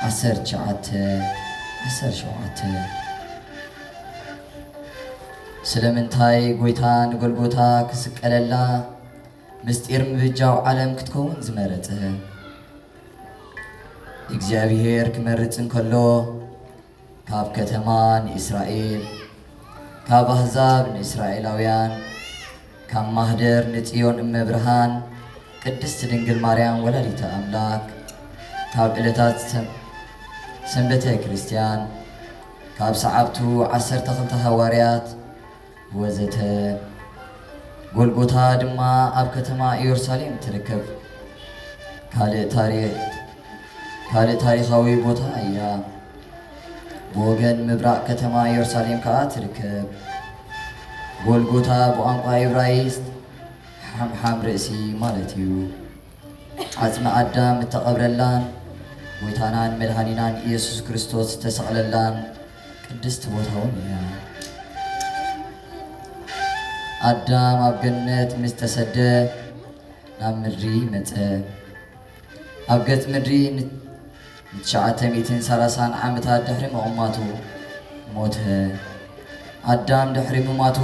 17 ስለምንታይ ጎይታን ጎልጎታ ክስቀለላ ምስጢር ምብጃው ዓለም ክትከውን ዝመረፀ እግዚአብሔር ክመርፅን ከሎ ካብ ከተማ ንእስራኤል ካብ አሕዛብ ንእስራኤላውያን ካብ ማህደር ንጽዮን እመብርሃን ቅድስት ድንግል ማርያም ወላዲተ አምላክ ካብ ዕለታት ሰንበተ ክርስቲያን ካብ ሰዓብቱ 12 ሐዋርያት ወዘተ ጎልጎታ ድማ ኣብ ከተማ ኢየሩሳሌም ትርከብ ካልእ ታሪኻዊ ቦታ እያ ብወገን ምብራቅ ከተማ ኢየሩሳሌም ከዓ ትርከብ ጎልጎታ በቋንቋ ዕብራይስጥ ሓምሓም ርእሲ ማለት እዩ ዓጽመ አዳም እተቐብረላን ጎይታናን መድኃኒናን ኢየሱስ ክርስቶስ ተሰቕለላን ቅድስት ቦታውን እያ አዳም ኣብ ገነት ምስ ተሰደ ናብ ምድሪ መጸ ኣብ ገጽ ምድሪ 930 ዓመታት ድሕሪ ምቕማቱ ሞተ አዳም ድሕሪ ምማቱ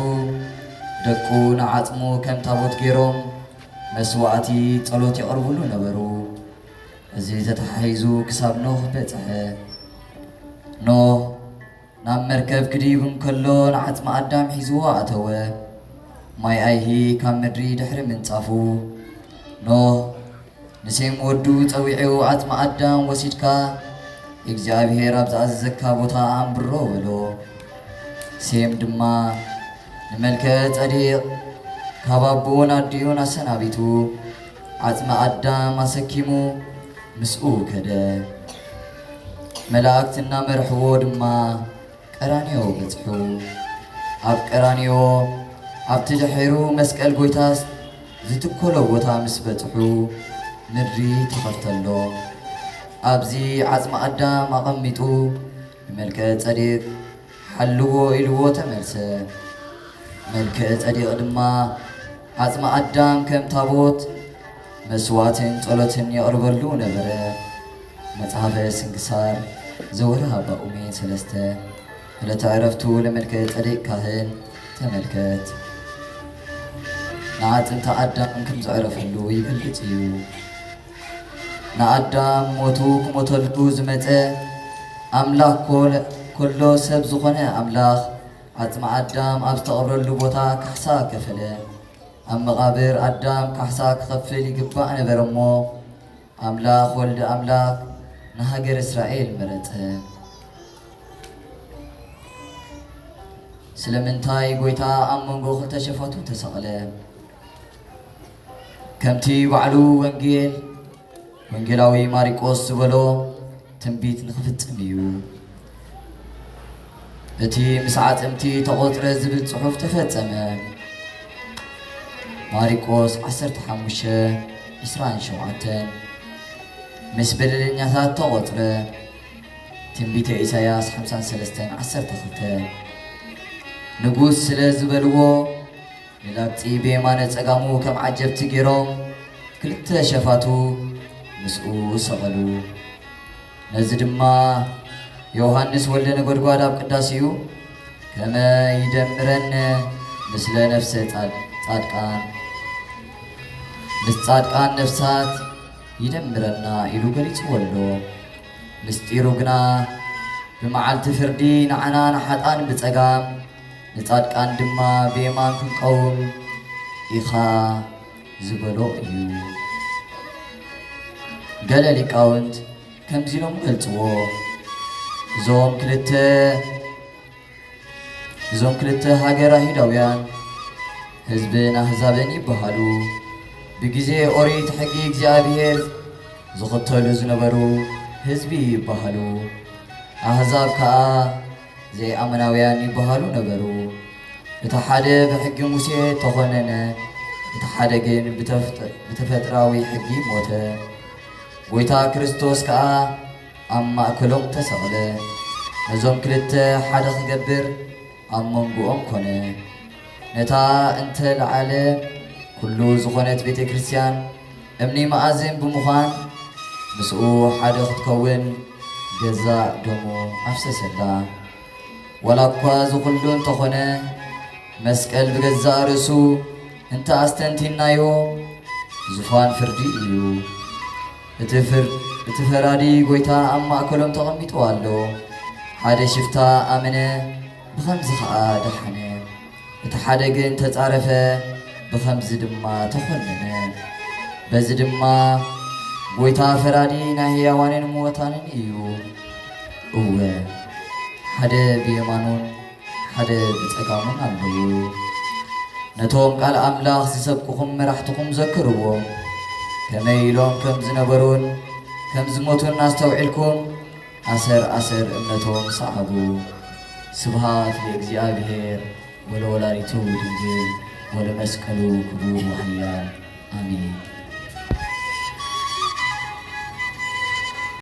ደቁ ንዓጽሙ ከም ታቦት ገይሮም መስዋዕቲ ጸሎት ይቐርብሉ ነበሩ እዚ ተተሓሒዙ ክሳብ ኖህ በጽሐ ኖህ ናብ መርከብ ክዲብ እንከሎ ንዓጽመ አዳም ሒዝዎ ኣተወ ማይ ኣይሂ ካብ ምድሪ ድሕሪ ምንጻፉ ኖህ ንሴም ወዱ ጸዊዑ ዓጽመ አዳም ወሲድካ እግዚአብሔር ኣብ ዝኣዘዘካ ቦታ ኣንብሮ በሎ ሴም ድማ ንመልከ ጸዲቕ ካብ ኣቦን ኣዲኡን ኣሰናቢቱ ዓጽመ አዳም ኣሰኪሙ ምስኡ ከደ መላእክት እናመርሕዎ ድማ ቀራንዮ በጽሑ ኣብ ቀራንዮ ኣብቲ ድሒሩ መስቀል ጎይታ ዝትኰሎ ቦታ ምስ በጽሑ ምድሪ ተኸፍተሎ ኣብዚ ዓጽመ አዳም ኣቐሚጡ ንመልከ ጸዲቕ ሓልዎ ኢልዎ ተመልሰ መልከ ጸዲቕ ድማ ዓጽመ አዳም ከም ታቦት መስዋዕትን ጸሎትን የቕርበሉ ነበረ መጽሓፈ ስንክሳር ዘወርሃ ባኡሜ 3 ዕለተ ዕረፍቱ ለመልከ ጸዲቕ ካህን ተመልከት ንዓጽምተ አዳም ከም ዘዕረፈሉ ይገልጽ እዩ ንአዳም ሞቱ ክሞተሉ ዝመጸ አምላክ ኮሎ ሰብ ዝኾነ አምላኽ ዓጽመ አዳም ኣብ ዝተቐብረሉ ቦታ ካሕሳ ከፈለ ኣብ መቓብር አዳም ካሕሳ ክኸፍል ይግባእ ነበረ እሞ አምላኽ ወልደ አምላክ ንሃገር እስራኤል መረጸ ስለምንታይ ጎይታ ኣብ መንጎ ክልተ ሸፋቱ ተሰቕለ ከምቲ ባዕሉ ወንጌላዊ ማሪቆስ ዝበሎ ትንቢት ንኽፍጽም እዩ እቲ ምስ ዓጽምቲ ተቖጽረ ዝብል ጽሑፍ ተፈጸመ ማሪቆስ 15:27 ምስ በደለኛታት ተቖጽረ ትንቢተ ኢሳያስ 53:12 ንጉስ ስለ ዝበልዎ ንላብፂ ብየማነ ጸጋሙ ከም ዓጀብቲ ገይሮም ክልተ ሸፋቱ ምስኡ ሰቐሉ ነዚ ድማ ዮሐንስ ወልደ ነጎድጓድ ኣብ ቅዳሴኡ ከመ ይደምረን ምስለ ነፍሰ ጻድቃን ምስ ጻድቃን ነፍሳት ይደምረና ኢሉ ገሊጽዎ ኣሎ ምስጢሩ ግና ብመዓልቲ ፍርዲ ንዓና ንሓጣን ብጸጋም ንጻድቃን ድማ ብየማን ክንቀውም ኢኻ ዝበሎ እዩ ገለ ሊቃውንት ከምዚ ኢሎም ገልጽዎ እዞም ክልተ ሃገር አይሁዳውያን ህዝብን አሕዛብን ይበሃሉ ብጊዜ ኦሪት ሕጊ እግዚአብሔር ዝኽተሉ ዝነበሩ ህዝቢ ይበሃሉ አሕዛብ ከዓ ዘይኣመናውያን ይበሃሉ ነበሩ እቲ ሓደ ብሕጊ ሙሴ ተኾነነ እቲ ሓደ ግን ብተፈጥራዊ ሕጊ ሞተ ጎይታ ክርስቶስ ከዓ ኣብ ማእከሎም ተሰቕለ ነዞም ክልተ ሓደ ክገብር ኣብ መንጎኦም ኮነ ነታ እንተ ለዓለ ኩሉ ዝኾነት ቤተ ክርስቲያን እምኒ መኣዝን ብምዃን ምስኡ ሓደ ክትከውን ገዛ ደሙ አፍሰሰላ ወላ እኳ ዝኩሉ እንተኾነ መስቀል ብገዛ ርእሱ እንተ አስተንቲናዮ ዙፋን ፍርዲ እዩ እቲ ፈራዲ ጎይታ ኣብ ማእከሎም ተቐሚጡ ኣሎ ሓደ ሽፍታ ኣመነ ብኸምዚ ከዓ ደሓነ እቲ ሓደ ግን ተፃረፈ ብኸምዚ ድማ ተኾነነ በዚ ድማ ጎይታ ፈራዲ ናይ ሕያዋንን ምወታንን እዩ እወ ሓደ ብየማኑን ሓደ ብፀጋሙን ኣለዉ ነቶም ቃል ኣምላኽ ዝሰብክኹም መራሕትኹም ዘክርዎም ከመይ ኢሎም ከም ዝነበሩን ከም ዝሞቱን ኣስተውዒልኩም ኣሰር እምነቶም ሰዓቡ ስብሃት ለእግዚአብሔር ወለወላዲቱ ድንግል ወለመስቀሉ ክቡር ወሕያል አሜን።